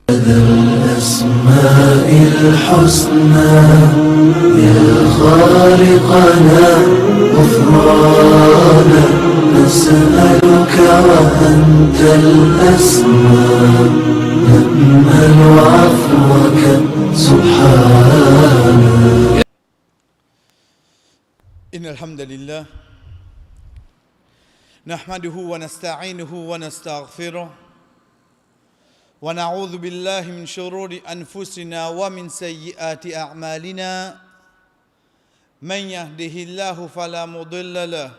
الأسماء الحسنى يا خالقنا غفرانا نسألك وأنت الأسماء نأمل عفوك سبحانك. إن الحمد لله نحمده ونستعينه ونستغفره ونعوذ بالله من شرور أنفسنا ومن سيئات أعمالنا من يهده الله فلا مضل له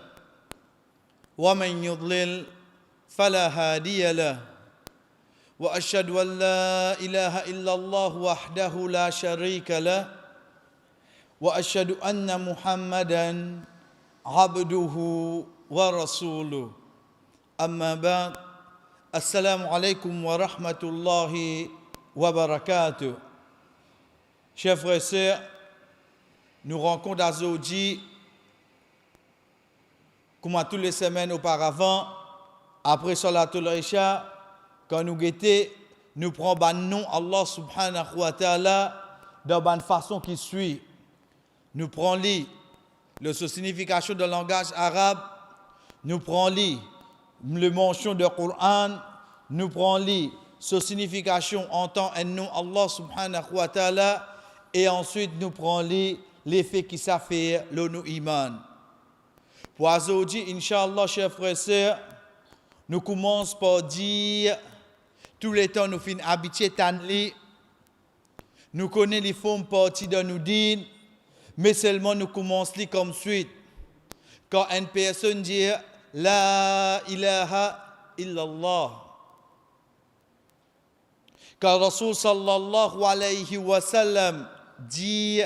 ومن يضلل فلا هادي له وأشهد أن لا إله إلا الله وحده لا شريك له وأشهد أن محمدًا عبده ورسوله أما بعد السلام عليكم ورحمة الله وبركاته. Chers frères et sœurs, nous rencontrons aujourd'hui, comme toutes les semaines auparavant, après Salatul Isha, quand nous guettons, nous prenons le nom Allah subhanahu wa ta'ala de la façon qui suit. Nous prenons la signification de langage arabe, nous prenons le mention du Coran, nous prenons sa signification en tant que nom Allah subhanahu wa ta'ala, et ensuite nous prenons l'effet qui ça fait le nom iman. Pour aujourd'hui, Inch'Allah, chers frères et sœurs, nous commençons par dire, tous les temps nous finissons habitués à nous connaissons les formes parties de nous dire, mais seulement nous commençons comme suite. Quand une personne dit La ilaha illallah. Quand Rasul sallallahu alayhi wa sallam dit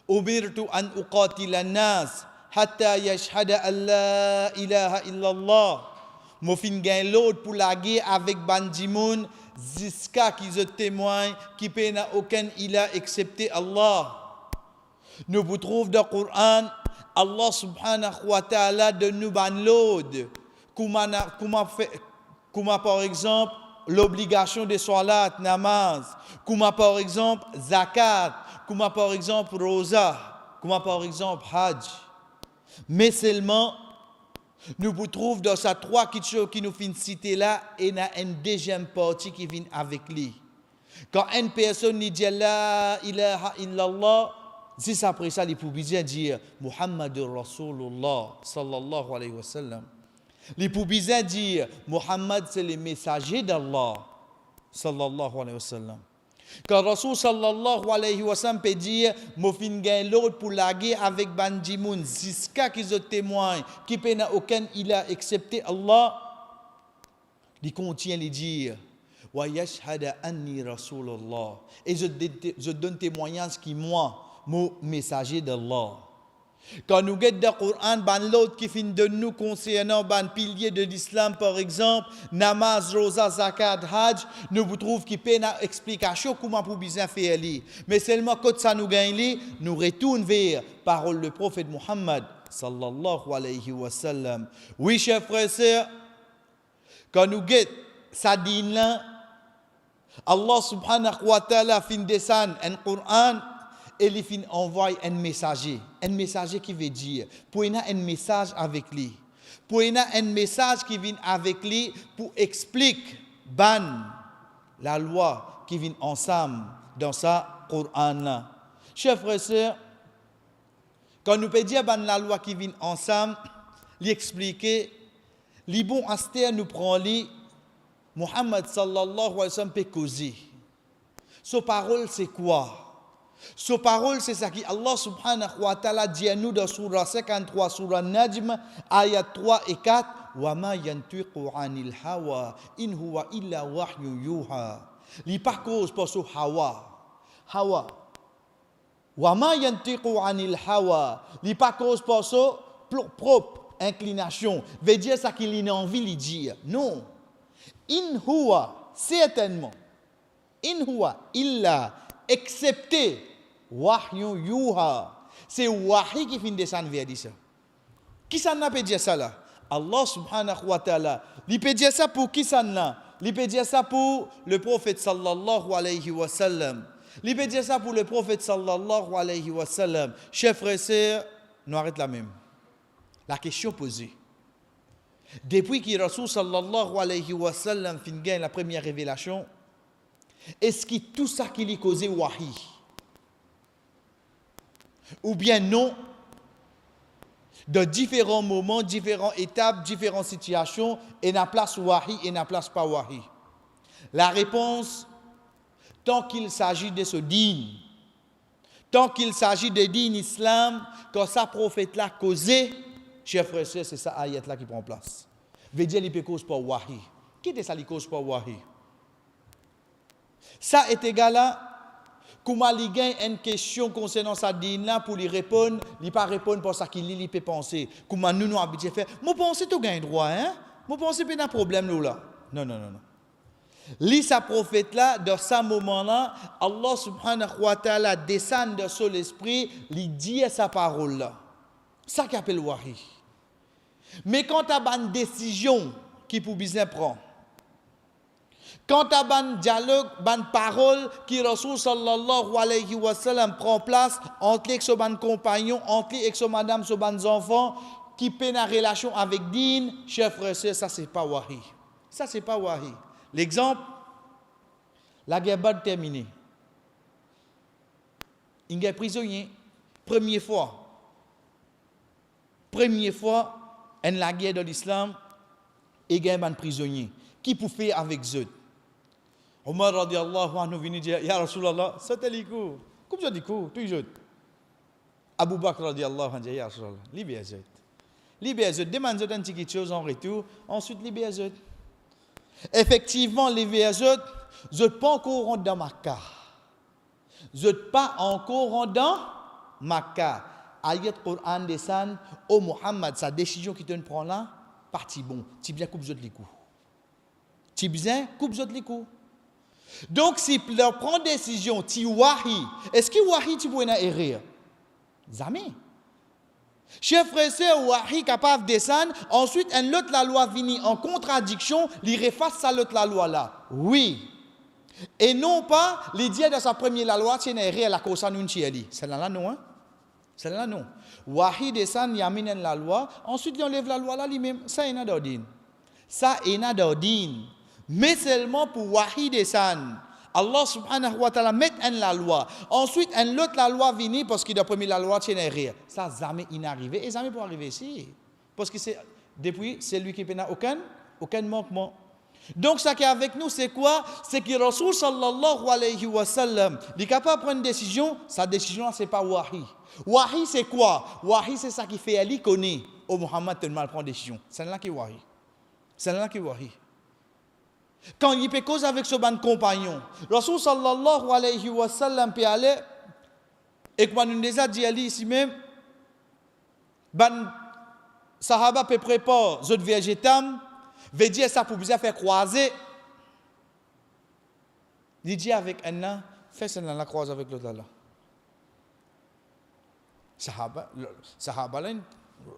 Umirtu an uqatila nas hatta yashhada an la ilaha illallah. Moi fin gain l'autre pour la guerre avec bandimoun jusqu'à qu'ils se témoignent qui n'a aucun ilah excepté Allah. Nous vous trouvons dans le Coran, Allah subhanahu wa ta'ala de nous banlode, comme par exemple l'obligation de salat, namaz, comme par exemple zakat, comme par exemple rosa, comme par exemple hajj. Mais seulement, nous vous trouvons dans ces trois choses qui nous finissent citer là, et il y a une deuxième partie qui vient avec lui. Quand une personne dit la ilaha illallah, c'est après ça, les pouvez bien dire Muhammadur Rasulullah sallallahu alayhi wa sallam. Les pouvez bien dire Muhammad c'est le messager d'Allah sallallahu alayhi wa sallam. Quand Rasul sallallahu alayhi wa sallam peut dire Mo fin gain l'autre pour la guerre avec Bandimoun jusqu'à qu'ils se témoignent qui n'a aucun ilah excepté Allah, il contient les dire Wa yashhada anni Rasulullah. Et je donne témoignage qui moi mon messager d'Allah. Quand nous guettons dans le Coran, l'autre qui finit de nous concernant le pilier de l'islam, par exemple, namaz, rosa, zakat, hajj, nous vous trouvons qu'il y a une explication comment pour bien faire. Mais seulement quand ça nous gagne, nous retournons vers la parole du prophète Muhammad sallallahu alayhi wa sallam. Oui, chers frères et sœurs, quand nous guettons ça dit là, Allah subhanahu wa ta'ala fin descendre un Coran, et il fin envoie un messager qui veut dire, pour il y a un message avec lui, pour il y a un message qui vient avec lui pour expliquer la loi qui vient ensemble dans sa Coran. Chers frères et sœurs, quand nous peut dire la loi qui vient ensemble, l'expliquer, les bons astères nous prend li, Muhammad sallallahu alayhi wa sallam peut causer. Sa parole c'est quoi? Sa parole, c'est ça qui Allah subhanahu wa ta'ala dit à nous dans Surah 53, Surah Najm, ayat 3 et 4. Wa ma yantiqu anil hawa, in huwa illa wahyu yuha. Li pas cause pour ce hawa. Hawa. Wa ma yantiqu anil hawa. Li pas cause pour ce propre inclination. Veut dire ça qu'il a envie de dire. Non. In huwa, certainement. In huwa illa, excepté Wahyu yuha. C'est wahi qui finit descendre vers ça. Qui ça n'a pas dit ça là? Allah subhanahu wa ta'ala. Il peut dire ça pour qui ça là? Il peut dire ça pour le prophète sallallahu alayhi wa sallam. Il peut dire ça pour le prophète sallallahu alayhi wa sallam. Chers frères et sœurs, nous arrêtons là même. La question posée. Depuis que Rasul sallallahu alayhi wa sallam fin gagne la première révélation, est-ce que tout ça qui lui causait wahi? Ou bien non? De différents moments, différentes étapes, différentes situations, et n'a place wahi et n'a place pas wahi. La réponse, tant qu'il s'agit de ce din, tant qu'il s'agit de din islam, quand ça prophète-là causé, chers frères et sœurs, c'est ça ayat-là qui prend place. Veut dire qu'il peut cause pas wahi. Qui est ça qui cause pas wahi? Ça est égal à comment il gagne une question concernant sa dîne là pour lui répondre, il pas répondre pour ça qu'il peut penser. Comment nous habitués faire? Moi penser tu gagnes droit hein? Moi penser pas un problème là. Non. Lis sa prophète là dans ce moment là, Allah subhanahu wa ta'ala descend de son esprit, il dit sa parole là. Ça qui appelle wahi. Mais quand tu as une décision qui pour bien prendre, quand tu as un dialogue, une parole qui Rasul sallallahu alayhi wa sallam prend place entre les son compagnon, entre les son madame, son enfants, qui peine en relation avec din, chers frères et sœurs, ça c'est pas wahi. Ça c'est pas wahi. L'exemple, la guerre Badr terminée. Une guerre prisonnier, première fois, en la guerre de l'islam, il y a un prisonnier. Qui peut faire avec eux? Omar radiallahu anhu vient dire, Ya Rasulallah, c'était les coups. Comme ça dit coups, tous les autres. Abu Bakr radiallahu anhu dit, Ya Rasulallah, libère eux. Libère eux, demande eux un petit quelque chose en retour, ensuite libère eux. Effectivement, libère eux, vous n'êtes pas encore rentré dans Makkah. Vous n'êtes pas encore rentré dans Makkah. Ayat Quran descend, oh Muhammad, sa décision qui te prend là, parti bon, tu bien coupe les coups. Tu bien coupe les coups. Donc, si leur prend décision, tu wahi, est-ce que wahi tu peux errer? Jamais. Chers frères et sœurs, wahi capable de descendre, ensuite, un autre la loi vient en contradiction, il refasse ça l'autre la loi là. Oui. Et non pas, les dieux de sa première la loi, c'est errer la cause à nous tieli. C'est là non, hein? C'est là non. Wahi descend, il amène la loi, ensuite il enlève la loi là lui-même. Ça est d'ordine. Ça est d'ordine. Mais seulement pour wahi descend. Allah subhanahu wa ta'ala met la loi. Ensuite, l'autre la loi vient parce qu'il a promis la loi, c'est rien. Ça jamais inarrivé et jamais pour arriver ici. Parce que c'est depuis, c'est lui qui n'a aucun manquement. Donc, ça qui est avec nous, c'est quoi? C'est que Rasul sallallahu alayhi wa sallam, il est capable de prendre une décision, sa décision, ce n'est pas wahi. Wahi, c'est quoi? Wahi, c'est ça qui fait Ali connaît. Oh, Muhammad, tu mal prendre décision. C'est là qui est wahi. C'est là qui est wahi. Quand il peut cause avec son compagnon, Rasul sallallahu alayhi wa sallam peut aller, et quand nous déjà dit Ali ici même, Sahaba peut préparer les végétales, veut dire ça pour bien faire croiser. Il dit avec un an, fais ça dans la croise avec l'autre là. Sahaba là,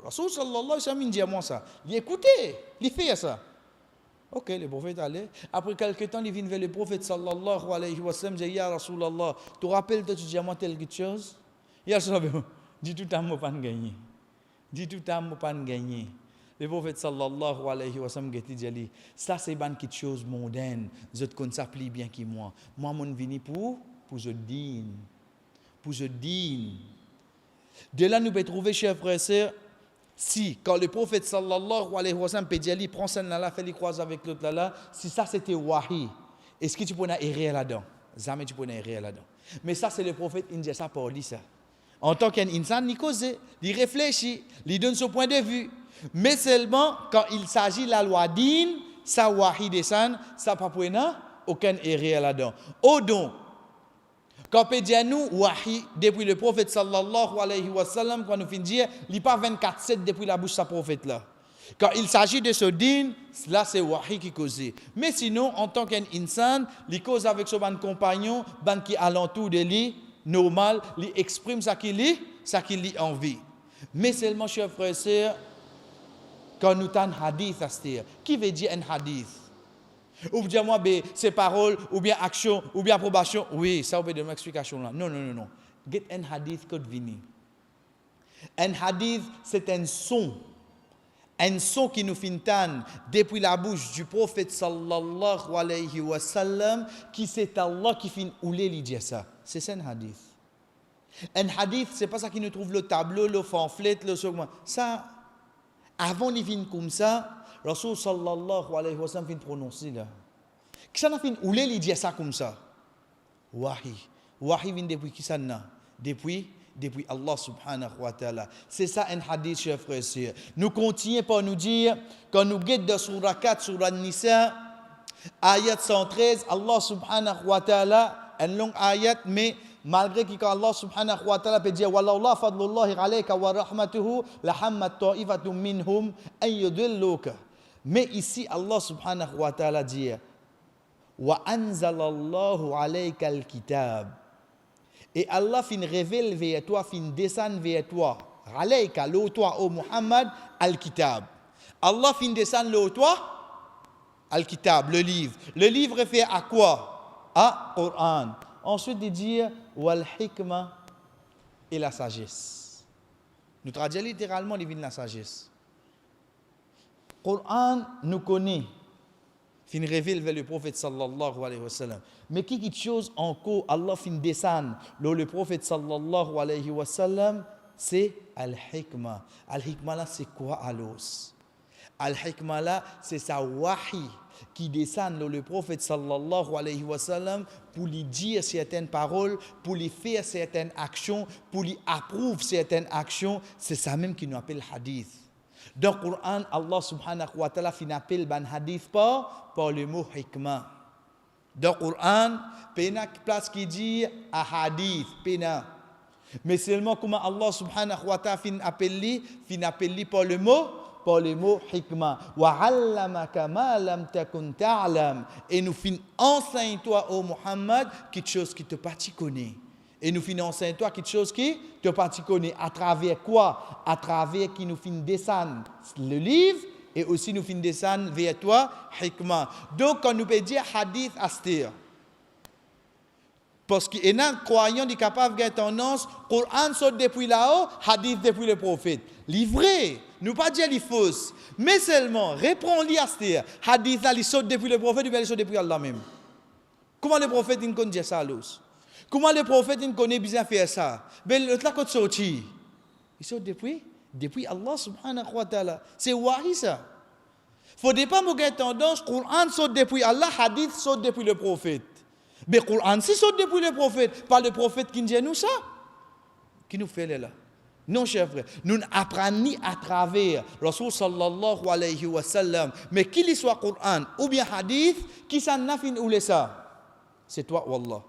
Rasul sallallahu alayhi wa sallam dit à moi ça. Il écoutez, il fait ça. Ok, le prophète allait. Après quelques temps, il vient vers le prophète sallallahu alayhi wa sallam, il dit, Ya Rasulallah, tu te rappelles, tu dis à moi telle chose? Ya Rasulallah, dis tout à moi pas gagner. Dis tout à moi pas gagner. Le prophète sallallahu alayhi wa sallam dit, ça c'est ban quelque chose mondaine. Je te connais ça plus bien que moi. Moi, mon vini pour je dîne. Pour je dîne. De là, nous pouvons trouver, chers frères et sœurs, si, quand le prophète sallallahu alayhi wa sallam il prend ça là, fait les croises avec l'autre là, si ça c'était wahi, est-ce que tu peux errer là-dedans? Jamais tu peux errer là-dedans. Mais ça c'est le prophète, il dit ça pour lui ça. En tant qu'un insan, il cause, il réfléchit, il donne son point de vue. Mais seulement quand il s'agit de la loi din, ça wahi descend, ça pas pour aucun erreur là-dedans. Oh donc, quand on dit à nous, wahi, depuis le prophète sallallahu alayhi wa sallam, quand nous finissons dire, il n'y a pas 24/7 depuis la bouche de ce prophète-là. Quand il s'agit de ce din, là c'est wahi qui cause. Mais sinon, en tant qu'un insan, il cause avec son compagnon, qui est alentour de lui, normal, il exprime ça qu'il lit envie. Mais seulement, chers frères et sœurs, quand nous avons un hadith à se dire, qui veut dire un hadith? Ou dire moi, c'est parole, ou bien action, ou bien approbation. Oui, ça, on peut donner une explication là. Non, non, non, non. Get un hadith que vini. Un hadith, c'est un son qui nous fintan depuis la bouche du prophète sallallahu alayhi wa sallam, qui c'est Allah qui fin oulé lui dire ça. C'est ça un hadith. Un hadith, c'est pas ça qui nous trouve le tableau, le pamphlet, le segment. Ça, avant il vient comme ça, Rasul sallallahu alayhi wa sallam fin prononcer là. Qui ça n'a fin oulé lui dire ça comme ça? Wahi. Wahi vient depuis qui ça n'a? Depuis Allah subhanahu wa ta'ala. C'est ça un hadith, chers frères et sœurs. Nous continuons par nous dire, quand nous guettons dans Surah 4, Surah Nisa, ayat 113, Allah subhanahu wa ta'ala, une longue ayat, mais malgré que Allah subhanahu wa ta'ala peut dire, Wallahu fadlullahi alayka wa rahmatuhu, la hammat ta'ifatum minhum, an yudilluka. Mais ici, Allah subhanahu wa ta'ala dit, Wa anzalallahu alayka al-kitab. Et Allah fin révèle vers toi, fin descend vers toi. Alayka, le toi, ô Muhammad, al-kitab. Allah fin descend le toi, al-kitab, le livre. Le livre réfère à quoi? À Coran. Ensuite, il dit, wal hikma et la sagesse. Nous traduisons littéralement les vignes de la sagesse. Coran nous connaît. Fin révèle vers le prophète sallallahu alayhi wa sallam. Mais qui chose encore, Allah fin descend le prophète sallallahu alayhi wa sallam, c'est al-hikmah. Al-hikmah là, c'est quoi alors? Al-hikmah là, c'est sa wahi qui descend le prophète sallallahu alayhi wa sallam pour lui dire certaines paroles, pour lui faire certaines actions, pour lui approuver certaines actions. C'est ça même qui nous appelle hadith. Dans le Coran, Allah subhanahu wa ta'ala fin appelle ban hadith par le mot hikmah. Dans le Coran, il y a une place qui dit ahadith, mais seulement comment Allah subhanahu wa ta'ala fin appelle par le mot hikmah. Wa 'allamaka ma lam takun ta'lam. Et nous fin enseigne toi ô Muhammad quelque chose qui te parti connaît. Et nous fin enseigne toi quelque chose qui te parti connaît. À travers quoi? À travers qui nous fin descendre le livre. Et aussi nous fin descendre vers toi, hikmah. Donc, quand nous peut dire hadith astir, parce qu'il y a un croyant qui est capable de tendance, Coran sort depuis là-haut, hadith depuis le prophète. Livré, nous pas dire les fausses, mais seulement, réponds-lui astir, hadith là, il sort depuis le prophète, ou bien il sort depuis Allah même. Comment le prophète il connaît dire ça à l'os? Comment le prophète il connaît bien faire ça? Ben, l'autre là, quand il sorti, il sort depuis Allah subhanahu wa ta'ala. C'est wahi ça. Faut pas me tendance, Coran saute depuis Allah, hadith saute depuis le prophète. Mais Coran si saute depuis le prophète, pas le prophète qui nous dit nous ça. Qui nous fait là? Non, chers frères, nous apprenons à travers Rasul sallallahu alayhi wa sallam, mais qu'il soit Coran ou bien hadith, qui s'en a fin ou ça? C'est toi, Wallah.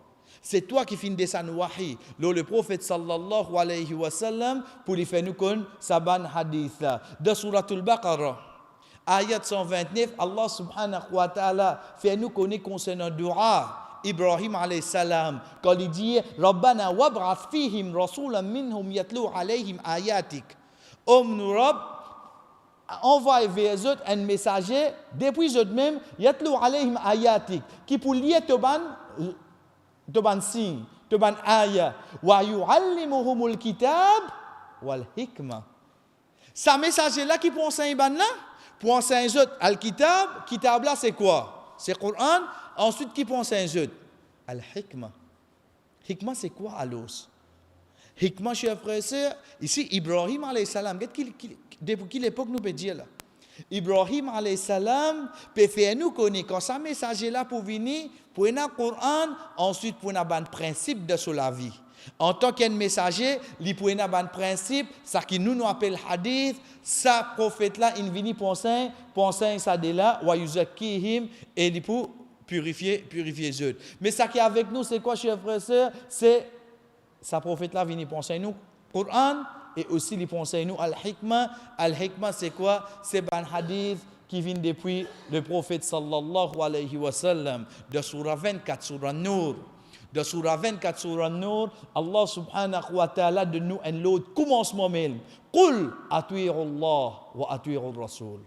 C'est toi qui finis descendre wahi, le prophète sallallahu alayhi wa sallam, pour lui faire nous connaître saban hadith. De Suratul Baqarah, ayat 129, Allah subhanahu wa ta'ala fait nous connaître concernant dua Ibrahim alayhi salam, quand il dit Rabbana wab'ath fihim rasulan minhum yatlu alayhim ayatik. Nous Rabb, envoie vers eux un messager, depuis eux-mêmes, yatlu alayhim ayatik, qui pour lire Toban signe, Toban aya, wa yu'allimuhumul kitab wal hikmah. Ça messager là qui pour enseigner ban là, pour enseigner al kitab là c'est quoi? C'est Coran. Ensuite qui pour enseigner al hikmah. Hikmah c'est quoi alors? Hikmah chers frères et sœurs, ici Ibrahim alayhi salam, depuis quelle époque nous peut dire là? Ibrahim alayhi salam peut faire nous connaître quand ça messager là pour venir pour un Coran, ensuite pour un ban principe de sur la vie. En tant qu'un messager, il pour un ban principe, ça qui nous appelle hadith, ça prophète là il vient pour enseigner ça de là wa yuzakkihim et il pour purifier eux. Mais ça qui est avec nous c'est quoi chers frères et sœurs? C'est ça prophète là vient pour enseigner nous Coran. Et aussi, les conseils nous, al-hikmah. Al-hikmah, c'est quoi? C'est un hadith qui vient depuis le prophète sallallahu alayhi wa sallam. De surah 24, surah Nur. De surah 24, surah Nur, Allah subhanahu wa ta'ala de nous un lot commencement même. Qul ati'u Allah wa ati'u Rasul.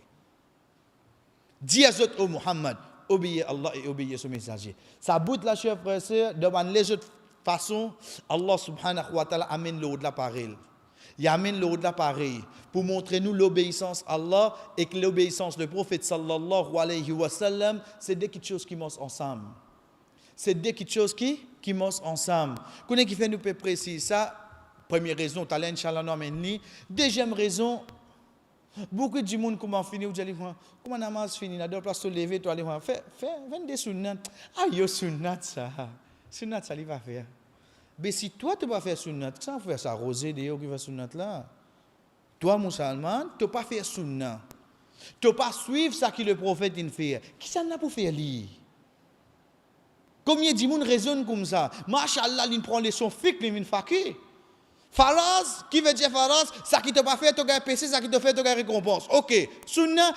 Dis à eux, ô Muhammad, obéir à Allah et obéir son messager. Ça bout là, chers frères et sœurs, devant les autres façons, Allah subhanahu wa ta'ala amène l'au-delà pareil. Il amène l'au-delà pareil pour montrer nous l'obéissance à Allah et que l'obéissance du prophète sallallahu alayhi wa sallam, c'est des petites choses qui marchent ensemble. C'est des petites choses qui marchent ensemble. Connais qui fait nous préciser ça? Première raison, t'as l'inchallah non amène. Deuxième raison, beaucoup de monde comment finir, vous allez voir, comment namaz fini, là, deux place se lever, tu allez voir, fais des sunnat. Ah, yo sunnat ça. Sunnat ça, il va faire. Mais si toi, tu ne vas pas faire sunnat, ça va faire ça, rosé, de qui va sunnat là. Toi, musulman, tu ne vas pas faire sunnat. Tu ne vas pas suivre ce que le prophète fait. Qui ça n'a pas fait lire? Combien de monde raisonne comme ça? Masha'Allah, il prend les sons fiqh, il fakir. Faraz, qui veut dire faraz? Ça qui ne t'a pas fait, tu as gagné PC, ça qui te fait, tu as gagné récompense. Ok. Sunnah,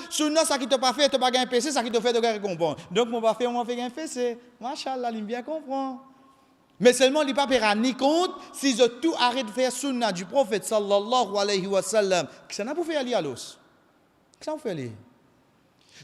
ça qui ne t'a pas fait, tu as gagné PC, ça qui te fait, tu as gagné récompense. Donc, on va faire gagner PC. Masha'Allah, il bien comprend. Mais seulement, il ne peut pas ni compte si je tout arrête de faire sunnah du prophète sallallahu alayhi wa sallam. Que ça n'a pas fait aller à l'os. Que ça n'a pas fait aller.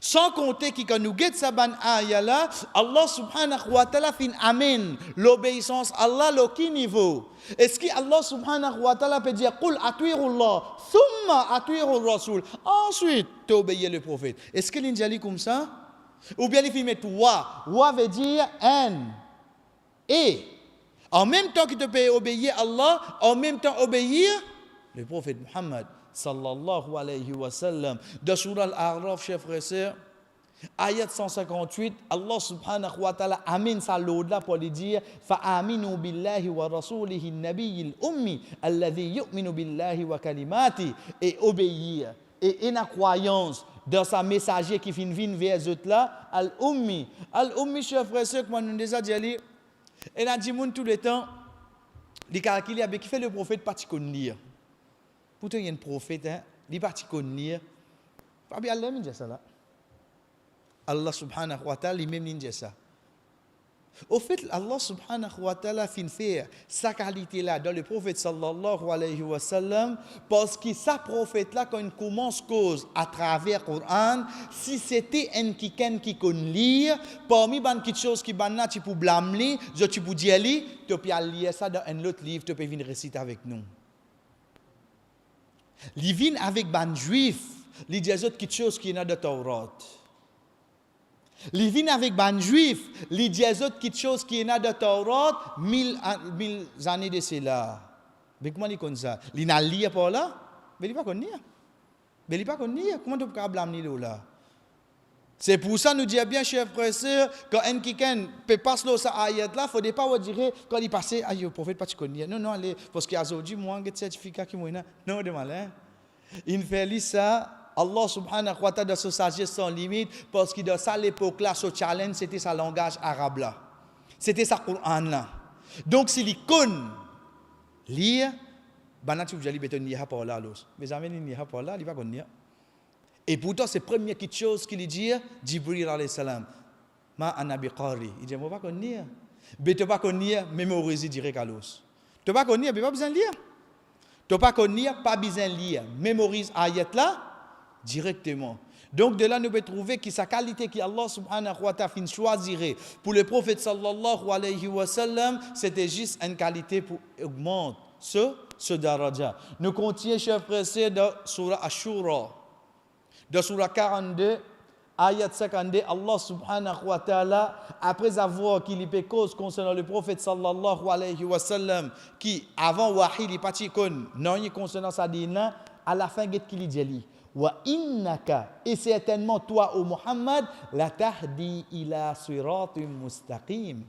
Sans compter que quand nous guettons sa ban ayah là, Allah subhanahu wa ta'ala fin amène l'obéissance à Allah à quel niveau? Est-ce que Allah subhanahu wa ta'ala peut dire Qul ati'ullah, thumma ati'ur rasul. Ensuite, tu obéis le prophète. Est-ce que l'injali comme ça? Ou bien il fait mettre wa veut dire un. Et en même temps que tu peux obéir à Allah, en même temps obéir le prophète Muhammad sallallahu alayhi wa sallam. Dans Surah Al-A'raf, chers frères et sœurs, ayat 158, Allah subhanahu wa ta'ala amène ça l'au-delà pour lui dire fa'aminu billahi wa rasulihi nabiyil ummi alladhi yu'minu billahi wa kalimati, et obéir et une croyance dans sa messager qui vient vers eux là, al-ummi. Al-ummi, chers frères et sœurs, comme nous déjà dit, et a dit tout le temps, il calcule avec qui fait le prophète parti qu'on lire. Pourtant, il y a un prophète, il est parti qu'on lire. Pas bien, Allah dit ça là. Allah subhanahu wa ta'ala, lui-même dit ça. Au fait, Allah subhanahu wa ta'ala fin faire sa qualité là dans le prophète sallallahu alayhi wa sallam, parce que sa prophète là, quand il commence cause à travers le Coran, si c'était un qui connaît lire, parmi les choses qui banna tu peux blâmer, tu peux dire, tu peux lire ça dans un autre livre, tu peux venir réciter avec nous. Il vient avec les juifs, il dit autres choses qui sont dans le Taurat. Il vient avec les juifs, il dit autres choses qui sont dans le Taurat, 1000 années de cela. Mais comment il connaît ça? Il n'a lire pas là? Mais il ne pas connaît. Mais il ne pas connaît. Comment tu peux blâmer là? C'est pour ça que nous disons bien, chers frères et sœurs, quand un quelqu'un peut passer ça ayat là, il ne faut pas dire quand il passe, aïe, le prophète pas tu connais. Non, allez, parce qu'il y a aujourd'hui, moi, j'ai un certificat qui m'a non, de malin. Il fait ça, Allah subhanahu wa ta'ala, de sa sagesse sans limite, parce que dans ça, l'époque là, ce challenge, c'était sa langage arabe là. C'était sa Coran là. Donc, s'il connaît lire, ben, tu vas aller bétonner, il n'y a pas là, mais jamais il n'y a pas là, il va connaître. Et pourtant, c'est la première chose qu'il dit, Jibril alayhi salam. Ma anabi qari. Il dit, moi pas connaître. Mais tu pas connaître, mémoriser direct à l'os. Tu pas connaître, mais pas besoin de lire. Tu pas connaître, pas besoin de lire. Mémorise ayat là directement. Donc de là, nous pouvons trouver que sa qualité qu'Allah subhanahu wa ta'ala choisirait pour le prophète sallallahu alayhi wa sallam, c'était juste une qualité pour augmenter ce daraja. Nous continuons, chers frères et sœurs, dans Surah Ash-Shura. Dans Surah 42, ayat 52, Allah subhanahu wa ta'ala, après avoir qu'il y ait cause concernant le prophète sallallahu alayhi wa sallam, qui avant wahi, il parti kon, non, il concernant sa dina, à la fin, qu'il dit, wa innaka, et certainement toi, ô Muhammad, la tahdi ila siratim mustaqim.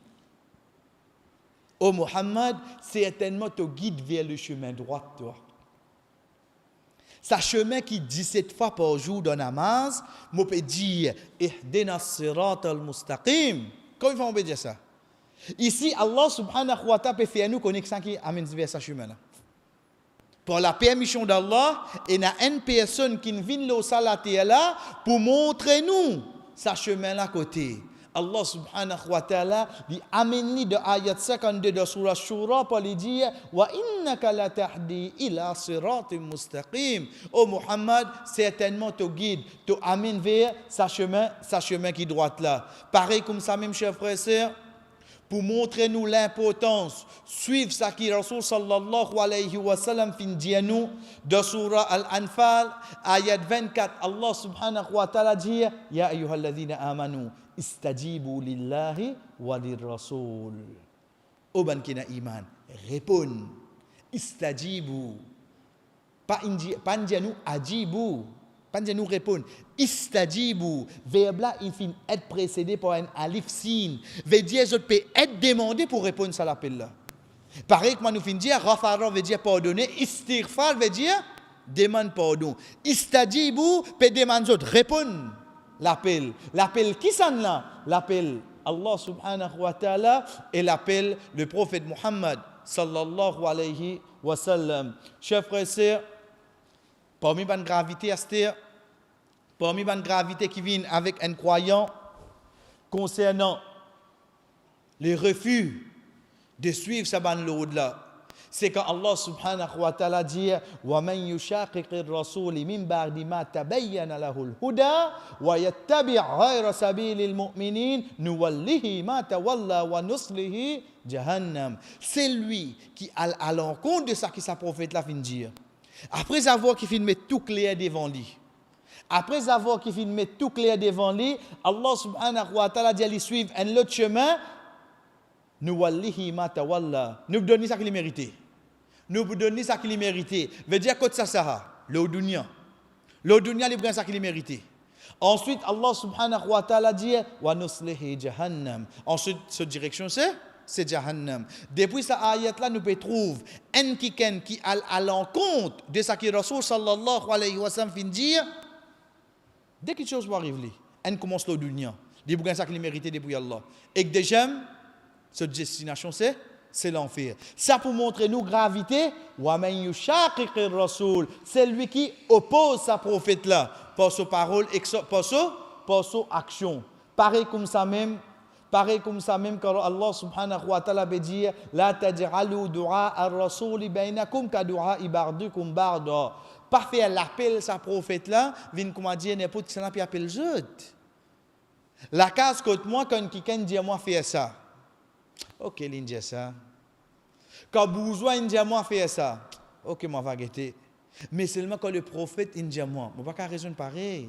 Ô Muhammad, certainement te guide vers le chemin droit, toi. Sa chemin qui 17 fois par jour dans namaz, je peux dire ihdina siratal mustaqim. Comment il faut dire ça? Ici, Allah subhanahu wa ta'ala peut faire nous connaître ça qui amène vers ce chemin là. Pour la permission d'Allah, il y a une personne qui vient au salat là pour montrer nous ce chemin là côté. Allah subhanahu wa ta'ala dit amène de ayat 52 de surah Shura pour lui dire wa innaka la tahdi ila siratin mustaqim. Oh Muhammad, certainement te guide, te amène vers sa chemin qui droite là. Pareil comme ça même chers frères et sœurs, pour montrer nous l'importance suivre ce qui Rasul sallallahu alayhi wa sallam fin dit nous de surah Al-Anfal ayat 24 Allah subhanahu wa ta'ala dit ya ayyuhalladhina amanu istajibu lillahi wa lirrasul. Au ban kina iman répond istajibu pas dire nous ajibu pas dire nous répondre istajibu verbe là il finit être précédé par un alif sin veut dire je peux être demandé pour répondre à l'appel là. Pareil que nous finit dire ghafara veut dire pardonner, istighfar veut dire demande pardon. Istajibu peut demander autre répondre l'appel. L'appel qui s'en là? L'appel Allah subhanahu wa ta'ala et l'appel le prophète Muhammad sallallahu alayhi wa sallam. Chers frères et sœurs, parmi les gravités parmi les gravités qui viennent avec un croyant concernant les refus de suivre sa ban là, c'est quand Allah subhanahu wa ta'ala dit wa man yushaqiqir rasuli min ba'di ma tabayyana lahu al-huda wa yattabi' ghayra sabilil mu'minin nuwallihi ma tawalla wa nuslihi jahannam. C'est lui qui à l'encontre de ça qui sa prophète là fin dire. Après avoir qui fin mettre tout clair devant lui. Après avoir qui fin mettre tout clair devant lui, Allah subhanahu wa ta'ala dit lui suivre un autre chemin. Nous wallihi ma tawalla. Nous donnons ça qu'il mérite. Nous donnons ça qu'il mérite. Veut dire que ça sera le dunya. Le dunya il prend ça qu'il mérite. Ensuite Allah subhanahu wa ta'ala dit wa nuslihi jahannam. Ensuite cette direction c'est Jahannam. Depuis cette ayat-là, nous pouvons trouver un qui à l'encontre de ce que Rasul sallallahu alayhi wa sallam fin dire. Dès que quelque chose va arriver, on commence le dunya. Des bougains ça qu'il mérite depuis Allah. Et que déjà, cette destination c'est l'enfer. Ça pour montrer nous gravité. Wa man yushaqiqir rasul. C'est lui qui oppose sa prophète là par sa parole et par sa action. Pareil comme ça même quand Allah subhanahu wa ta'ala dit la taj'alu du'a ar-rasul bainakum ka du'a ibardukum barda. Pas faire l'appel sa prophète là, vient comment dire n'importe qui ça n'a appel jeu. La case côté moi quand quelqu'un dit moi faire ça. OK, l'indien ça. Quand besoin indien moi faire ça. OK, moi va guetter. Mais seulement quand le prophète indien moi, on pas raisonner pareil.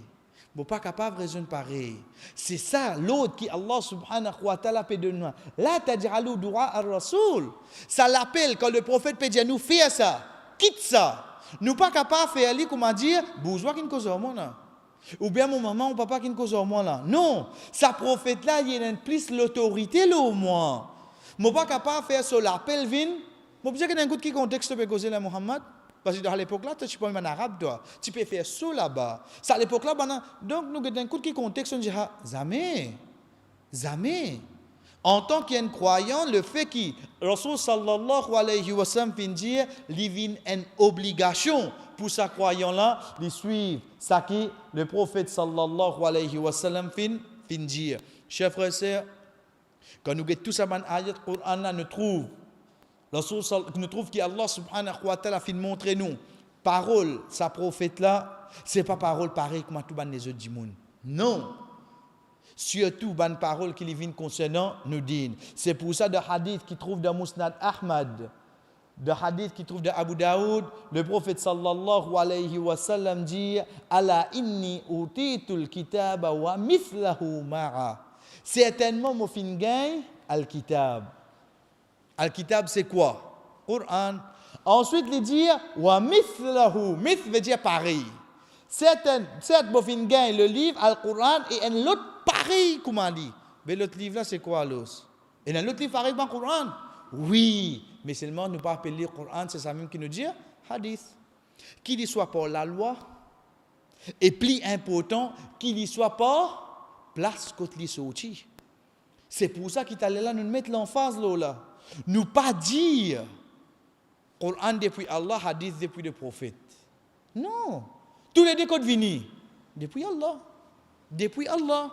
Vous pas capable de raisonner pareil. C'est ça l'autre qui Allah subhanahu wa ta'ala peut donner. La taj'alu du'a ar-rasul. Ça l'appelle quand le prophète peut dire nous faire ça, quitte ça. Nous pas capable de faire lui comment dire bourgeois qui ne cause au monde là. Ou bien mon maman ou papa qui ne cause au monde là. Non, ça prophète là il a plus l'autorité là au moins. Moi pas capable de faire ça l'appel vin. Moi bien que dans un coup qui contexte peut causer là Muhammad. Parce que à l'époque là, tu peux même en arabe, toi. Tu peux faire ça là-bas. Ça à l'époque là, donc nous avons un coup de contexte, on dit jamais. En tant qu'un croyant, le fait que Rasul sallallahu alayhi wa sallam fin dire, il y a une obligation pour ce croyant là de suivre ça qui le prophète sallallahu alayhi wa sallam fin dire. Chers frères et sœurs, quand nous avons tout ça dans l'ayat Coran là, nous trouvons qu'Allah subhanahu wa ta'ala fin montrer nous parole sa prophète là c'est pas parole pareille comme tout ban les autres du monde non surtout ban parole qui vient concernant nous din c'est pour ça de hadith qui trouve dans Musnad Ahmad de hadith qui trouve dans Abu Daoud le prophète sallallahu alayhi wa sallam dit ala inni utitul kitaba wa mithlahu ma'a certainement mo fin gagne al kitab. Al-Kitab, c'est quoi? Coran. Ensuite, il dit wa mithlahu. Mith veut dire pareil. Certes, bofin gagne le livre, Al-Quran, et un autre pareil, comment dit? Mais l'autre livre là, c'est quoi l'os? Et un autre livre pareil dans le Coran? Oui, mais seulement ne pas appeler le Coran, c'est ça même qui nous dit hadith. Qu'il y soit par la loi, et plus important, qu'il y soit par place côté les sorties. C'est pour ça qu'il allait là nous mettre l'emphase là. Nous pas dire Coran depuis Allah, hadith depuis le prophète. Non. Tous les deux codes venus depuis Allah. Depuis Allah.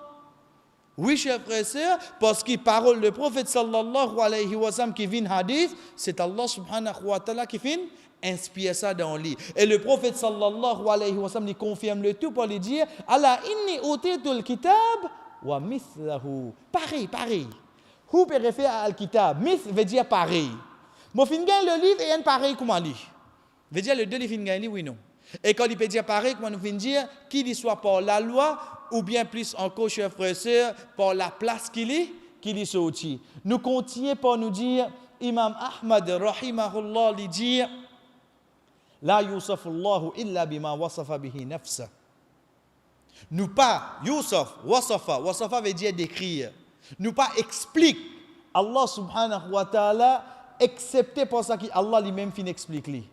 Oui, chers frères et sœurs, parce que parole le prophète sallallahu alayhi wa sallam qui vient hadith, c'est Allah subhanahu wa ta'ala qui vient inspire ça dans le livre. Et le prophète sallallahu alayhi wa sallam il confirme le tout pour lui dire Allah inni utitul kitab wa mithlahu. Pareil. Who peut référer à al-kitab? Mith veut dire pareil. Moi, fin le livre et un pareil comme lui. Veut dire le deux livres fin oui non. Et quand il peut dire pareil, comment nous finissons dire qu'il y soit par la loi ou bien plus encore, chers frères et sœurs, par la place qu'il est sorti. Nous continuons par nous dire, Imam Ahmad rahimahullah lui dire, la yusafullahu illa bima wasafa bihi nafsa. Nous pas, Yusuf, wasafa veut dire décrire. Nous pas explique Allah subhanahu wa ta'ala, excepté pour ça qu'Allah lui-même fin explique lui.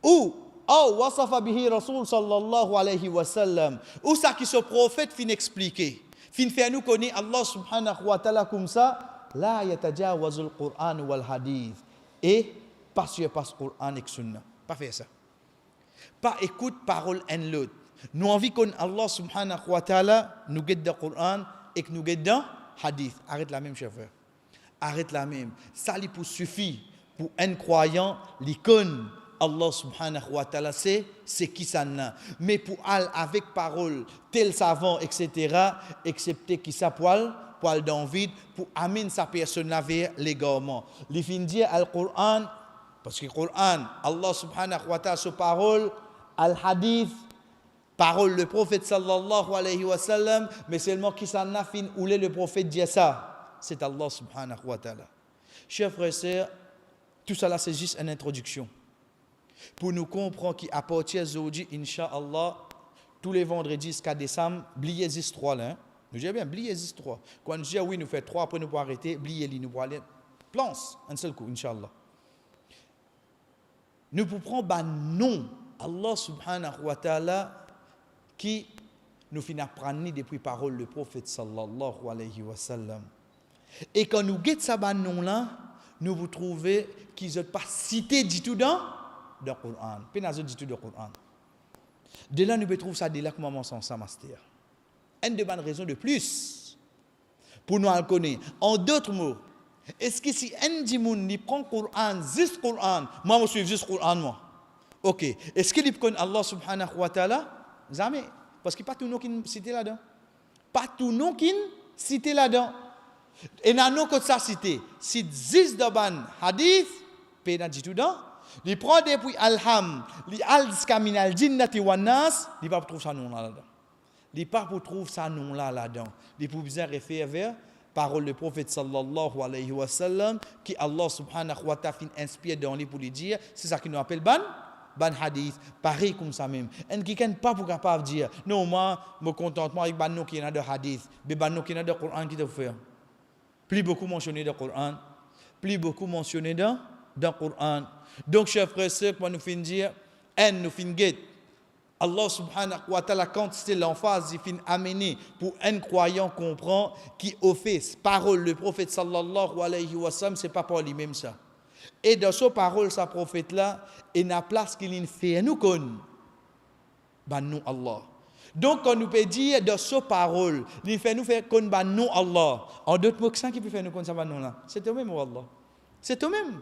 Ou wasafa bihi Rasul sallallahu alayhi wa sallam. Ou ça qui ce prophète fin expliquer. Fin faire nous connaître Allah subhanahu wa ta'ala comme ça. La yatajawazul Qur'an wal hadith. Et pas sur pas Qur'an et Sunna. Pas faire ça. Pas écoute parole en l'autre. Nous envie qu'on Allah subhanahu wa ta'ala nous guide dans le Qur'an et que nous guide dans le hadith. Arrête la même, chef frère. Arrête la même. Ça lui pour suffit pour un croyant, l'icône. Allah subhanahu wa ta'ala c'est qui ça n'a. Mais pour aller avec parole, tel savant, etc., excepté qui ça poil dans vide, pour amener sa personne vers l'égarement. Les fins dire al-Qur'an, parce que le Qur'an, Allah subhanahu wa ta'ala, sa parole, al-hadith, parole le prophète sallallahu alayhi wa sallam, mais seulement qui ça n'a fin où le prophète dit ça, c'est Allah subhanahu wa ta'ala. Chers frères et sœurs, tout cela c'est juste une introduction. Pour nous comprendre qu'à partir d'aujourd'hui, Inch'Allah, tous les vendredis jusqu'à décembre, bliez 3 là. Nous disons bien, bliez 3. Quand nous disons oui, nous faisons 3, après nous pouvons arrêter, bliez-les, nous pouvons aller. Plance, un seul coup, Inch'Allah. Nous pouvons prendre un nom, Allah subhanahu wa ta'ala, qui nous finit apprendre depuis parole le prophète sallallahu alayhi wa sallam. Et quand nous guettons ça nom là, nous vous trouvez qu'ils n'ont pas cité du tout dans le Coran. Pénazot du tout dans le Coran. De là, nous pouvons trouver ça de là comment on s'en sort, master. Une de bonnes raisons de plus pour nous le connaître. En d'autres mots, est-ce que si un dimoun n'y prend le Coran, juste le Coran, moi je suis juste le Coran, moi. Ok. Est-ce qu'il connaît Allah subhanahu wa ta'ala? Jamais. Parce qu'il n'y a pas tout le nom qui est cité là-dedans. Pas tout le nom qui est cité là-dedans. Et dans nos côtés ça cité, si 10 de ban hadith, pénal dit tout dans, il prend depuis alham, il al-skaminal jinnati wan nas, il pas trouve ça nom là-dedans. Il pas pour trouver ça nom là-dedans. Il pour bien référer vers parole du prophète sallallahu alayhi wa sallam qui Allah subhanahu wa ta'ala inspire dans lui pour lui dire, c'est ça qui nous appelle ban hadith, pareil comme ça même. Et qui n'est pas pour capable de dire, non, moi, me contentement avec ban nom qui est dans le hadith, mais ban nom qui est dans le Coran qui te fait. Plus beaucoup mentionné dans le Coran, plus beaucoup mentionné dans le Coran. Donc, chers frères et sœurs, quand nous finissons dire, nous finissons Allah subhanahu wa ta'ala, quand c'est l'emphase, il finit amener pour un croyant comprend qui offense parole le prophète sallallahu alayhi wa sallam, c'est pas pour lui-même ça. Et dans ce parole, sa prophète là, il n'a place qu'il fait nous connaît. Ben nous Allah. Donc, quand nous peut dire dans ce parole, il fait nous faire connaître ben nous Allah. En d'autres mots, qui peut faire nous connaître ben nous là? C'est eux-mêmes Allah. C'est eux-mêmes.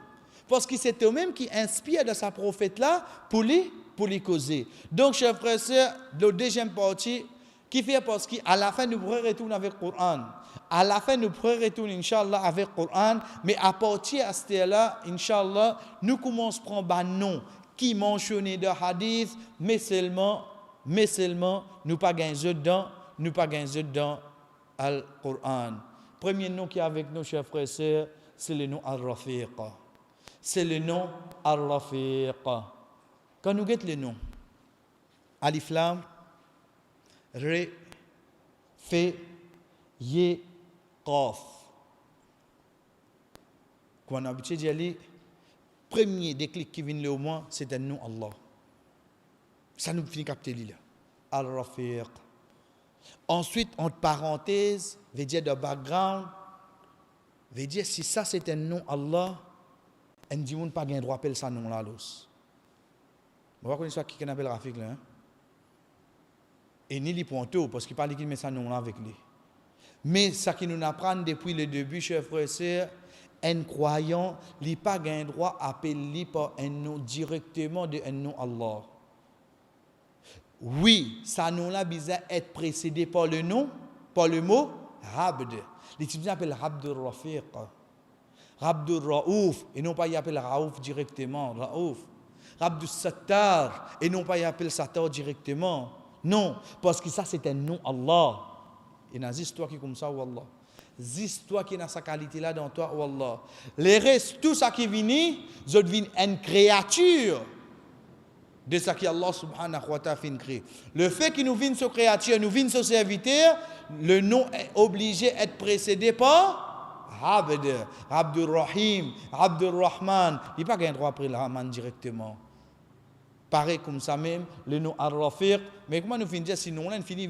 Parce que c'est eux-mêmes qui inspirent de sa prophète là pour les causer. Donc, chers frères et sœurs, la deuxième partie, qui fait parce qu'à la fin, nous pourrons retourner avec le Coran. À la fin, nous pourrons retourner, Inch'Allah, avec le Coran. Mais à partir de ce là, Inch'Allah, nous commençons à prendre un nom qui mentionne dans le hadith, mais seulement, nous pas gagner dedans, le Coran. Premier nom qui est avec nous, chers frères et sœurs, c'est le nom Al-Rafiq. C'est le nom Al-Rafiq. Quand nous guettons le nom, Alif Lam, Re, Fe, Ye, Qaf. Quand on a habitué d'y aller, premier déclic qui vient au moins, c'est un nom Allah. Ça nous finit capter là. Al-Rafiq. Ensuite, entre parenthèses, veut dire de background, veut dire si ça c'est un nom Allah, on ne dit pas qu'il droit appeler ça nom là. On va connaître qui appelle Rafiq là. Et ni les pointeaux, parce qu'il parle qu'il met ça nom là avec lui. Mais ça qui nous apprend depuis le début, chers frères et sœurs, un croyant n'a pas un droit à appeler par un nom directement de un nom Allah. Oui, ça nom-là besoin être précédé par le nom, par le mot Abd. Les Tibétains appellent Abdur Rafiq, Abdur Raouf, et non pas ils appellent Raouf directement, Raouf. Abdus Sattar, et non pas ils appellent Sattar directement. Non, parce que ça c'est un nom Allah. Et n'a histoire qui est comme ça, Wallah. Histoire qui est dans sa qualité là dans toi, Wallah. Les restes, tout ça qui vient, je deviens une créature de ce qu'Allah subhanahu wa ta'ala fait créer. Le fait qu'il nous vienne ce créature, nous vienne ce serviteur, le nom est obligé d'être précédé par Abd, Abdur Rahim, Abdur Rahman. Il n'y a pas un droit après le Rahman directement. Pareil comme ça même, le nom Ar-Rafiq. Mais comment nous finissons si nous, il finit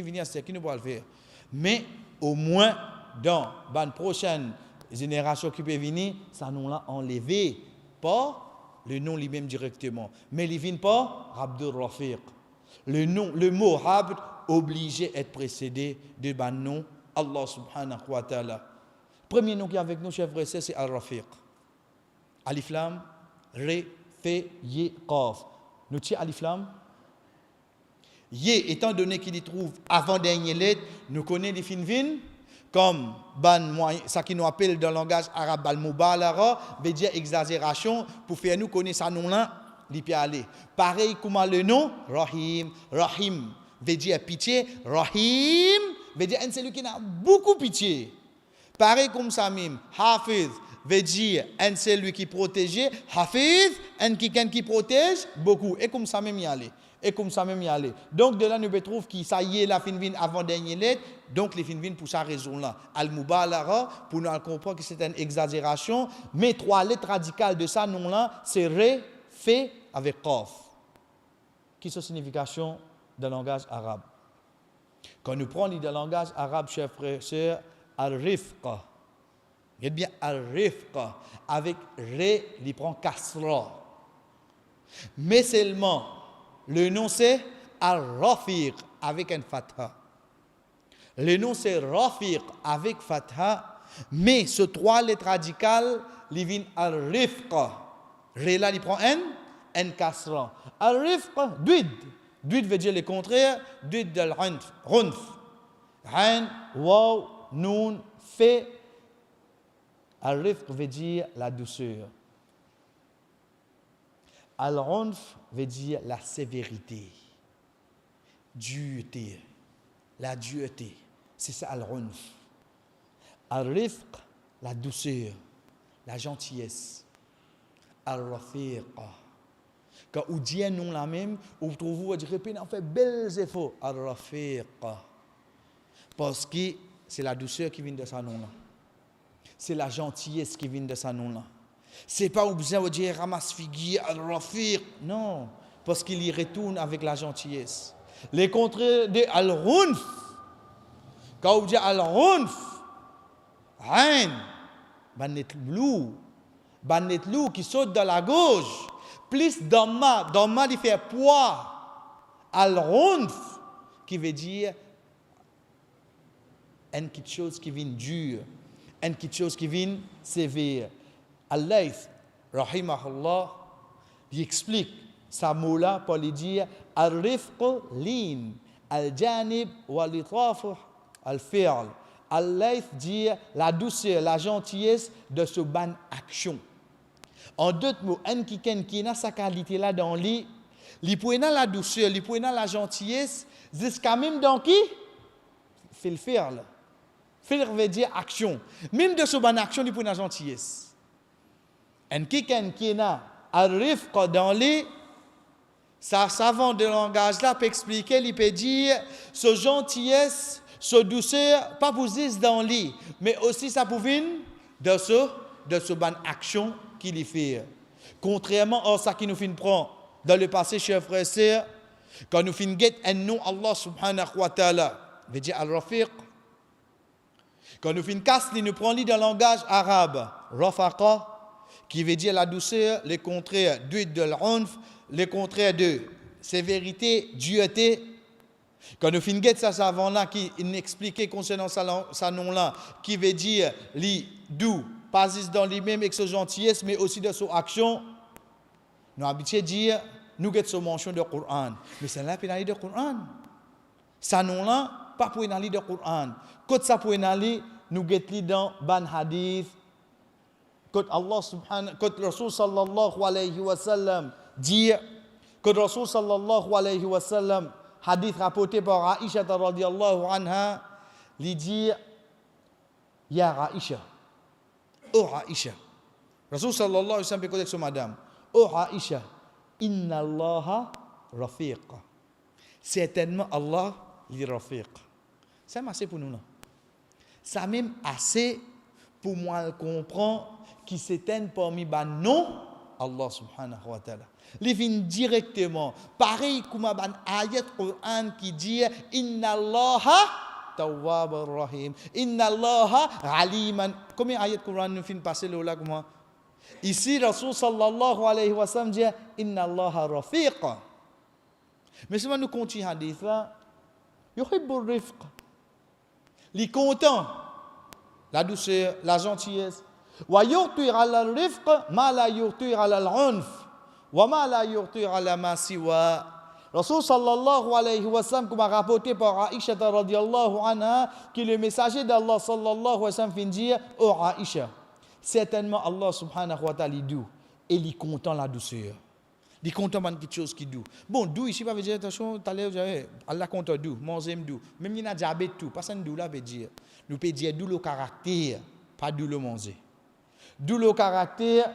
venir à ce qui nous va le faire. Mais au moins, dans la prochaine génération qui peut venir, ça nous l'a enlevé. Pas le nom lui-même directement. Mais il ne vient pas Abdur Rafiq. Le mot Abd obligé d'être précédé de ban nom Allah subhanahu wa ta'ala. Premier nom qui est avec nous, chers frères, c'est Ar-Rafiq. Alif Lam, Re, Fe, Ye, Qaf. Nous tirons Alif Lam. Ye, étant donné qu'il y trouve avant-dernière lettre, nous connaissons les finvin, comme ça qui nous appelle dans le langage arabe al-mubalara, veut dire exagération, pour faire nous connaître ça nom-là, il peut aller. Pareil comme le nom, Rahim, Rahim, veut dire pitié, Rahim, veut dire un celui qui a beaucoup pitié. Pareil comme ça même, Hafiz, veut dire un celui qui protège, Hafiz, un qui protège beaucoup. Et comme ça même y aller. Et comme ça même y aller. Donc de là nous trouvons que ça y est la fin vin avant dernière lettre. Donc les fin vin pour sa raison là. Al-Mubalara pour nous comprendre que c'est une exagération. Mais trois lettres radicales de ça nom là, c'est Re, Fe avec Qaf. Qui est sa signification dans le langage arabe? Quand nous prenons le langage arabe, chers frères et sœurs, Al-Rifqa. Regardez bien Al-Rifqa. Avec Re, il prend Kasra. Mais seulement, le nom c'est Al-Rafiq avec un fatha. Le nom c'est Rafiq avec fatha. Mais ce trois lettres radicales, il vient Al-Rifqa. Re là, il prend un Kasra. Al-Rifqa, Duid. Duid veut dire le contraire. Duid de l'Unf. Ain, Waw, Noun, Fe. Al-Rifq veut dire la douceur. Al-Unf veut dire la sévérité, dureté, la dureté. C'est ça Al-Unf. Al-Rifq, la douceur, la gentillesse. Al-Rafiq. Quand on dit un nom la même, on trouve vous dire on fait belles efforts. Al-Rafiq. Parce que c'est la douceur qui vient de sa nom là. C'est la gentillesse qui vient de sa nom là. C'est pas obligé de dire ramasse figuier Al-Rafiq. Non, parce qu'il y retourne avec la gentillesse. Les contraires de Al-Runf. Quand on dit Al-Runf, Ain, Banetlou qui saute dans la gauche, plus Dhamma il fait poids. Al-Runf qui veut dire une quelque chose qui vient dur, une quelque chose qui vient sévère. Al-Layth, rahimahullah, il explique sa mot-là pour lui dire Al-Rifq lin, Al-Janib wal-Litaf al-Fi'l. Al-Layth dit la douceur, la gentillesse de ce ban action. En d'autres mots, un qui a sa qualité là dans lui, il peut la douceur, il peut la gentillesse, jusqu'à même dans qui fait le fi'l. Fi'l veut dire action. Même de ce ban action, il peut la gentillesse. Un qui a Al-Rifq dans lui, sa savant de langage là peut expliquer, il peut dire ce gentillesse, ce douceur, pas pour dire dans lui, mais aussi ça pour venir de ce ban action qu'il y fait. Contrairement à ça qui nous fait prendre dans le passé, chers frères et sœurs, quand nous finissons un nom Allah subhanahu wa ta'ala, veut dire Al-Rafiq. Quand nous finissons casse, nous prenons dans le langage arabe, Rafaqa, qui veut dire la douceur, le contraire de l'unf, le contraire de sévérité, dureté. Quand nous finissons ça savant là qui expliquait concernant sa nom là qui veut dire li doux pas juste dans lui-même avec sa gentillesse mais aussi dans son action nous habitués dire nous get son mention de Coran mais c'est là pénalité de Coran ça nom là pas pour pénalité de Coran quand ça pour pénalité nous get li dans ban hadith quand Allah subhanahu quand Rasul sallallahu alayhi wa sallam dit quand Rasul sallallahu alayhi wa sallam hadith rapporté par Aïcha radhiyallahu anha lui dit ya Aïcha oh Aïcha Rasul sallallahu alayhi wa sallam peut connaître madame oh Aïcha inna Allah rafiq certainement Allah li rafiq ça assez pour nous là ça même assez pour moi comprendre qui s'éteint parmi ban non Allah subhanahu wa ta'ala. Il vient directement. Pareil comme un ayat Coran qui dit Inna Allaha tawwab rahim. Inna Allaha aliman. Combien ayat Coran nous finit passer là comment? Ici, Rasul sallallahu alayhi wa sallam dit Inna Allaha rafiq. Mais si nous continuons hadith là, yuhibbur rifq. Il est content. La douceur, la gentillesse. ويؤثر على الرفق ما لا يؤثر على العنف وما لا يؤثر على ما سوى Rasul sallallahu alayhi wa sallam comme rapporté par Aïcha radhiyallahu anha que le messager d'Allah sallallahu alayhi wa sallam fin dire oh Aïcha certainement Allah subhanahu wa ta'ala doux et il est content la douceur il est content de quelque chose qui doux bon doux ici pas veut dire attention tout à l'heure Allah content doux manger doux même il y a diabète tout pas ça doux là veut dire nous peut dire doux le caractère pas doux le manger. D'où le caractère,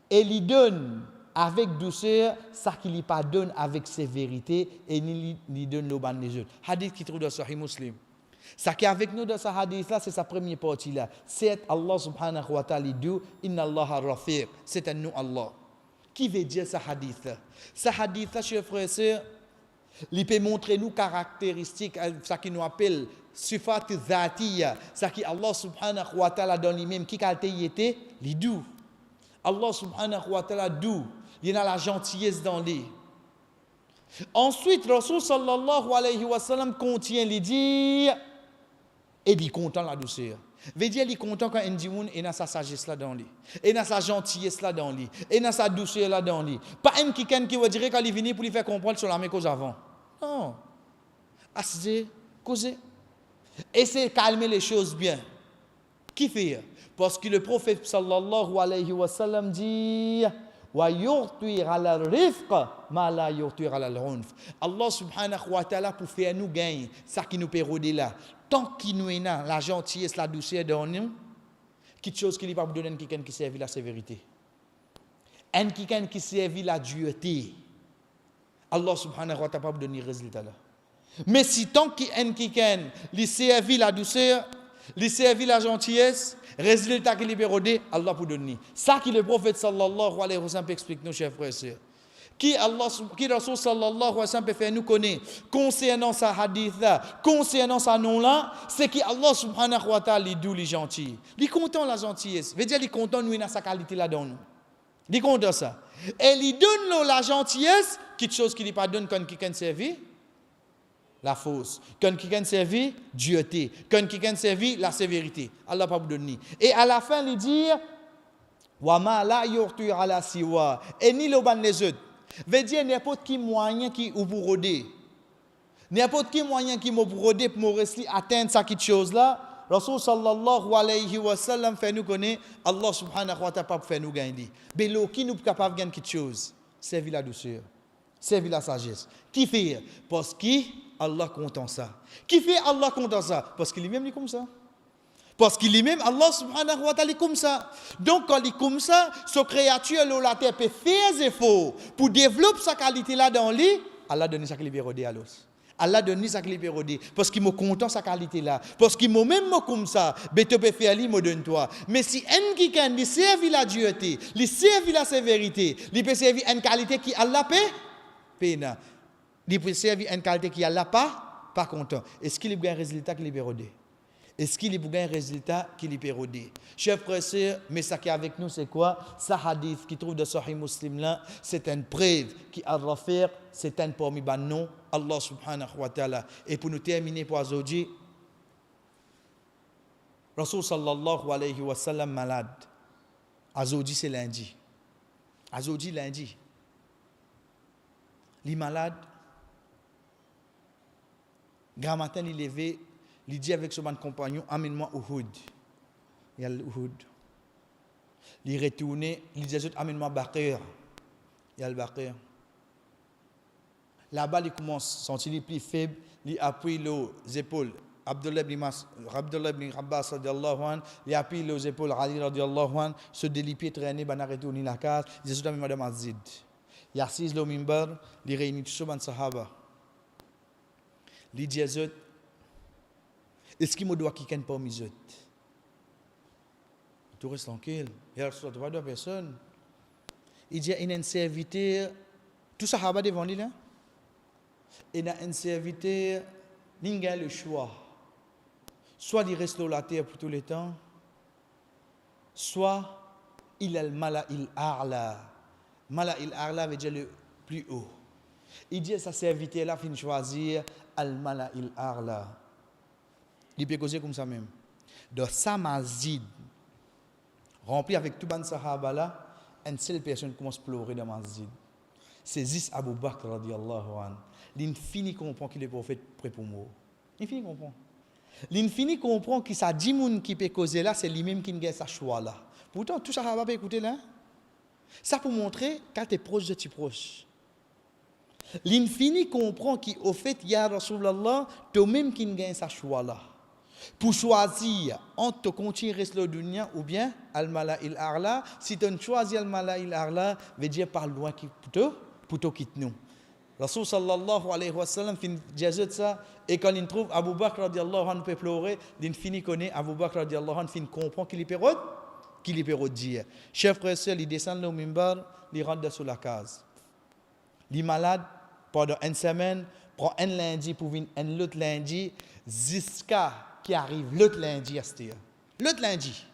et il donne avec douceur ça qu'il lui pas donne avec sévérité et il donne le ban les autres. Hadith qui trouve dans Sahih Muslim. Ça qui est avec nous dans ce hadith là, c'est sa première partie là. C'est Allah subhanahu wa ta'ala dit Inna Allah rafiq. C'est un nous Allah. Qui veut dire ce hadith là? Ce hadith là, chers frères et sœurs, il peut montrer nous caractéristiques, ça qui nous appelle sifat dhatiya, ça qui Allah subhanahu wa ta'ala dans lui-même, qui qualité il était, il doux. Allah subhanahu wa ta'ala doux, il a la gentillesse dans lui. Ensuite, Rasul sallallahu alayhi wa sallam contient les dire, et il est content la douceur. Veut dire, il est content quand un dimoun et dans sa sagesse là dans lui, et dans sa gentillesse là dans lui, et dans sa douceur là dans lui. Pas un qui va dire quand il vient pour lui faire comprendre sur la même cause avant. Non. Assez, causer. Et c'est calmer les choses bien. Qui fait? Parce que le prophète sallallahu alayhi wa sallam dit wa yurtir ala rifq ma la yurtir ala al-unf. Allah subhanahu wa ta'ala pour faire nous gagner ça qui nous pérode là. Tant qu'il nous est là la gentillesse, la douceur dans nous, quelque chose qui n'est pas donner quelqu'un qui servit la sévérité. Un quelqu'un qui servit la dureté. Allah subhanahu wa ta'ala pas donner résultat là. Mais si tant qu'il quelqu'un lui servit la douceur, lui servit la gentillesse, résultat qu'il libère, Allah pour donner. Ça qui le prophète sallallahu alayhi wa sallam explique nous chers frères et sœurs. Qui Rasul sallallahu alayhi wa sallam peut faire nous connaître concernant sa hadith là, concernant sa nom là, c'est qui Allah subhanahu wa ta'ala est doux, il est gentil. Il est content la gentillesse. Veut dire il est content nous dans sa qualité là dans nous. Il est content ça. Et il donne la gentillesse, quelque chose qu'il ne pas donne quand quelqu'un servi. La fausse. Quand quelqu'un servit, dureté. Quand quelqu'un servit, la sévérité. Allah pas vous donner. Et à la fin, il dit wa ma la yurtir ala siwa. Et ni le ban les autres. Veut dire n'importe qui moyen qui ou pour roder. N'importe qui moyen qui pour roder pour me rester atteindre ça quelque chose là. Rasul sallallahu alayhi wa sallam fait nous connaître Allah subhanahu wa ta'ala pour faire nous gagner. Mais l'eau qui nous capable gagner quelque chose, servir la douceur, servir la sagesse. Qui fait? Parce que Allah content ça. Qui fait Allah content ça? Parce qu'il est même comme ça. Parce qu'il est même Allah subhanahu wa ta'ala comme ça. Donc quand il est comme ça, ce créature la terre peut faire des efforts pour développer sa qualité là dans lui. Allah donne ça qu'il libère à l'os. Allah donne ça qu'il libère parce qu'il me content sa qualité là. Parce qu'il me même comme ça, ben tu peux faire lui me donne toi. Mais si un qui can lui servir la dureté, lui servir la sévérité, lui peut servir une qualité qui Allah paie. Il peut servir une qualité qui Allah pas content. Est-ce qu'il y a un résultat qui libère? Est-ce qu'il y a un résultat qu'il est érodé? Chers frères et sœurs, mais ça qui est avec nous, c'est quoi? Ce hadith qui trouve de Sahih Muslim là, c'est une preuve qui a refaire, c'est un parmi les noms, Allah subhanahu wa ta'ala. Et pour nous terminer pour aujourd'hui, Rasul sallallahu alayhi wa sallam malade. Aujourd'hui c'est lundi. Aujourd'hui lundi. Il est malade. Grand matin, il est levé. Il dit avec son compagnon, amène-moi Uhud. Il y a l'Uhud. Il est retourné, il dit, amène-moi Baqir. Il y a le Baqir. Là-bas, il commence à sentir plus faible, il appuie les épaules. Abdullah ibn Abbas radiallahu anhu, il appuie les épaules Ali radiallahu anhu, se délipier, traîner, il a retourné la case, il dit, amène-moi de Masjid. Il assise le mimbar, il réunit tous les sahaba. Il dit, est-ce qu'il me doit quitter parmi eux? Tout reste tranquille. Il y a deux personnes. Il dit il y a un serviteur, tout ça va devant lui là. Il y a un serviteur, il y a le choix. Soit il reste sur la terre pour tout le temps, soit il a le mala il a'la. Mala il a'la veut dire le plus haut. Il dit sa serviteur là fin choisir al mala il a'la. Il peut causer comme ça même. Dans sa masjid, rempli avec tout le sahaba là, une seule personne commence à pleurer dans la masjid. C'est Zis Abu Bakr radiallahu anhu. Il finit comprend qu'il est prophète prêt pour mourir. Il finit comprend. Il finit comprend que ça dit moun qui peut causer là, c'est lui-même qui gagne sa choix là. Pourtant, tout ça va pas écouter là. Ça pour montrer quand tu es proche de tes proches. L'infini comprend qu'au fait, ya Rasulallah, toi-même qui gagne sa choix là. Pour choisir entre continuer à rester dans la dunya ou bien al-mala il-a'la, si tu choisis al-mala il-a'la, veut dire par loin qui plutôt quitte nous. Rasul sallallahu alayhi wa sallam fin dit ça et quand il trouve Abu Bakr radiallahu anhu peut pleurer, il finit connaît Abu Bakr radiallahu anhu fin comprend qu'il est pérode dire. Chef frère sœur, il descend au mimbar, il rentre sur la case. Il est malade pendant une semaine, prend un lundi pour venir un autre lundi jusqu'à qui arrive l'autre lundi à ce l'autre lundi.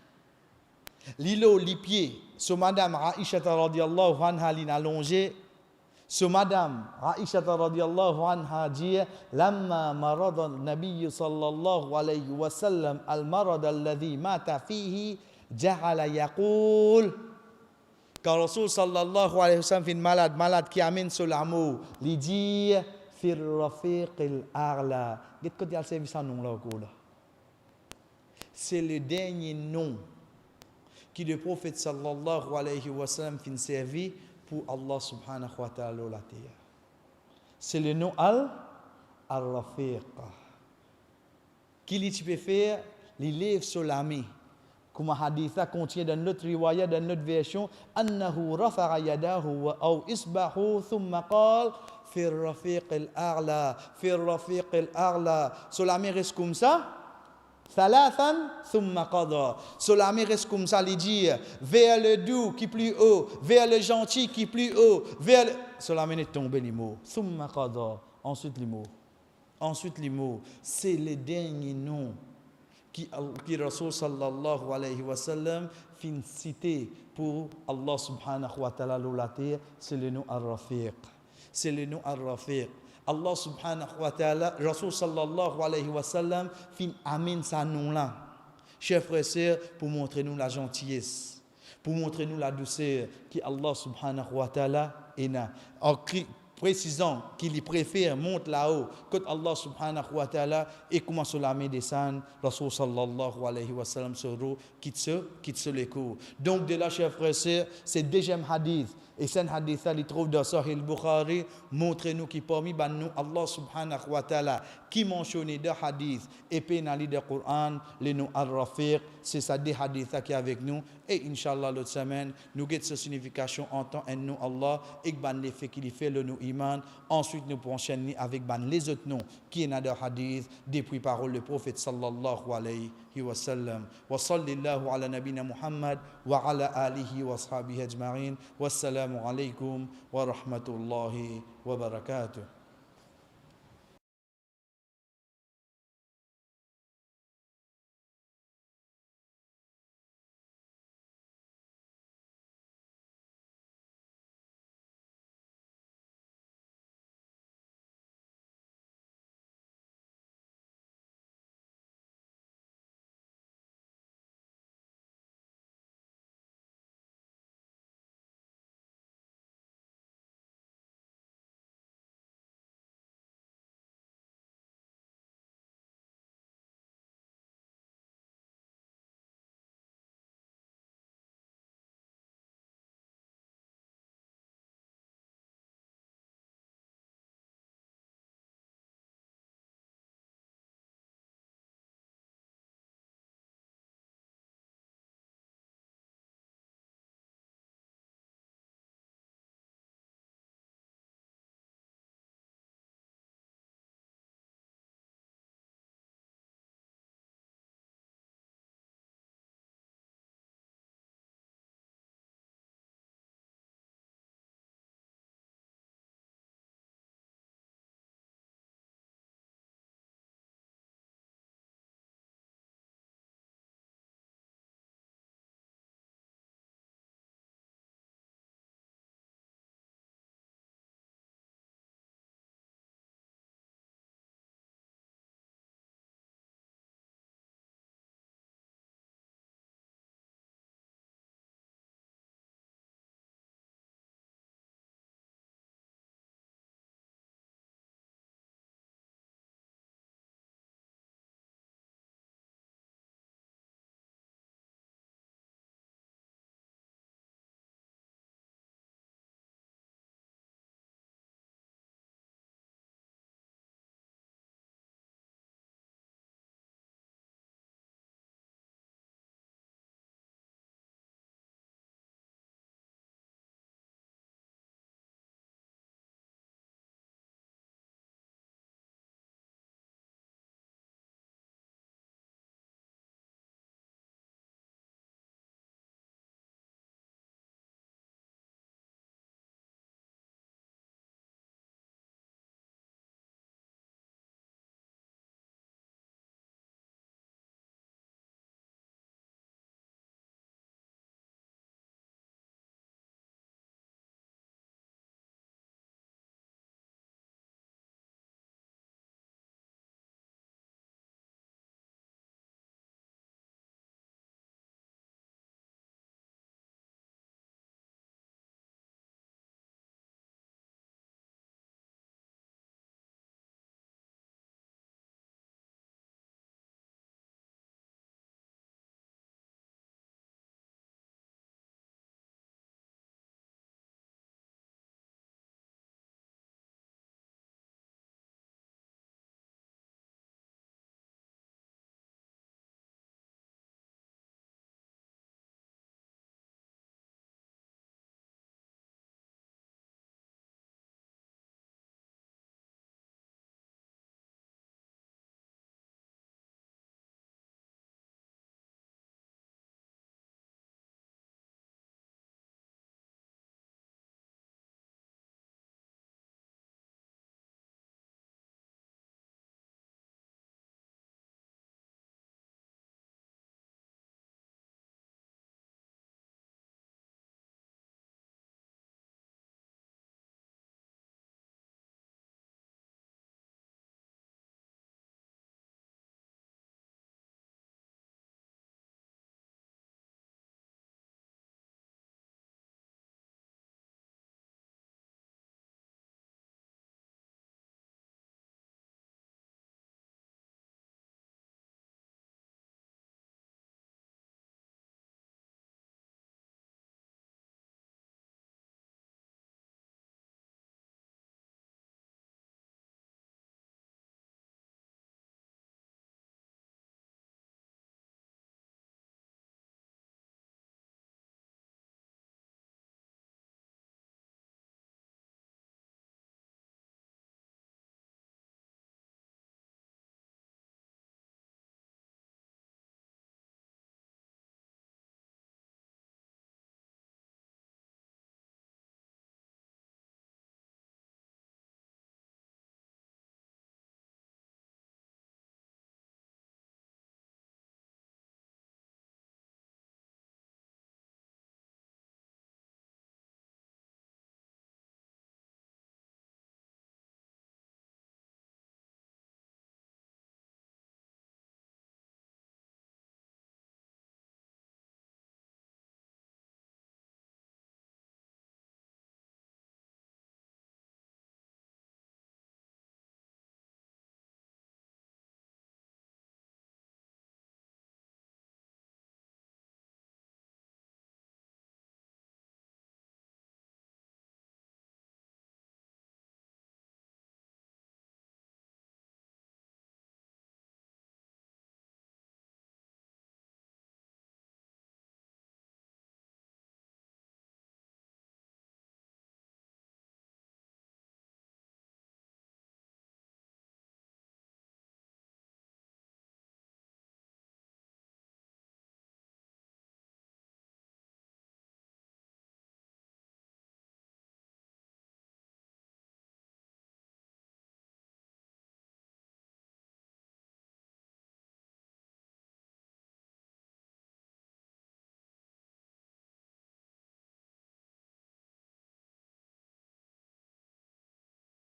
L'îlot, les pieds, sur madame Aisha radiyallahu anha allongé, sur madame Aisha radiyallahu anha dit lamma marada an-nabiy sallallahu alayhi wa sallam al-marad alladhi mata fihi ja'ala yaqul quand Rasul sallallahu alayhi wa sallam fin malade qui amène sur l'amour, il dit fir rafiq al-a'la. Qu'est-ce que tu as servi ça nom là là? C'est le dernier nom que le prophète sallallahu alayhi wa sallam fin servi pour Allah subhanahu wa ta'ala la terre. C'est le nom al-rafiq. Qu'il tu peux faire, il lève sur la main. Comme haditha contient dans notre riwaya, dans notre version, annahu rafa'a yadahu aw isbahu thumma qala fi ar-rafiq al-a'la, fi ar-rafiq al-a'la. Sur la main reste comme ça. Thalathan thumma qada. Sur la main reste comme ça, il dit vers le doux qui plus haut, vers le gentil qui plus haut, vers le... Sur la main est tombé les mots. Thumma qada. Ensuite les mots. Ensuite les mots. C'est le dernier nom qui Rasul sallallahu alayhi wa sallam fin cité pour Allah subhanahu wa ta'ala la terre, c'est le nom ar-rafiq. C'est le nom ar-rafiq. Allah subhanahu wa ta'ala, Rasul sallallahu alayhi wa sallam fin amène sa nom là. Chers frères et sœurs, pour montrer nous la gentillesse, pour montrer nous la douceur qui Allah subhanahu wa ta'ala est là. En précisant qu'il préfère monter là-haut que Allah subhanahu wa ta'ala et comment cela met descendre Rasul sallallahu alayhi wa sallam sur l'eau quitte ce l'écho. Donc de là, chers frères et sœurs, c'est le deuxième hadith. Et ce hadith il trouve dans Sahih al-Bukhari, montrez-nous qui parmi nous Allah subhanahu wa ta'ala qui mentionne dans hadith et pénali dans le Coran le nom al-Rafiq, c'est ça des hadiths qui est avec nous et inshallah l'autre semaine nous get cette signification en tant un nom Allah et ban l'effet qu'il fait le nom iman. Ensuite nous pourrons enchaîner avec ban les autres noms qui est dans le hadith depuis parole le prophète sallallahu alayhi wa sallam. Wa sallallahu ala nabina Muhammad wa ala alihi wa ashabihi ajma'in. Wassalamu alaikum wa rahmatullahi wa barakatuh.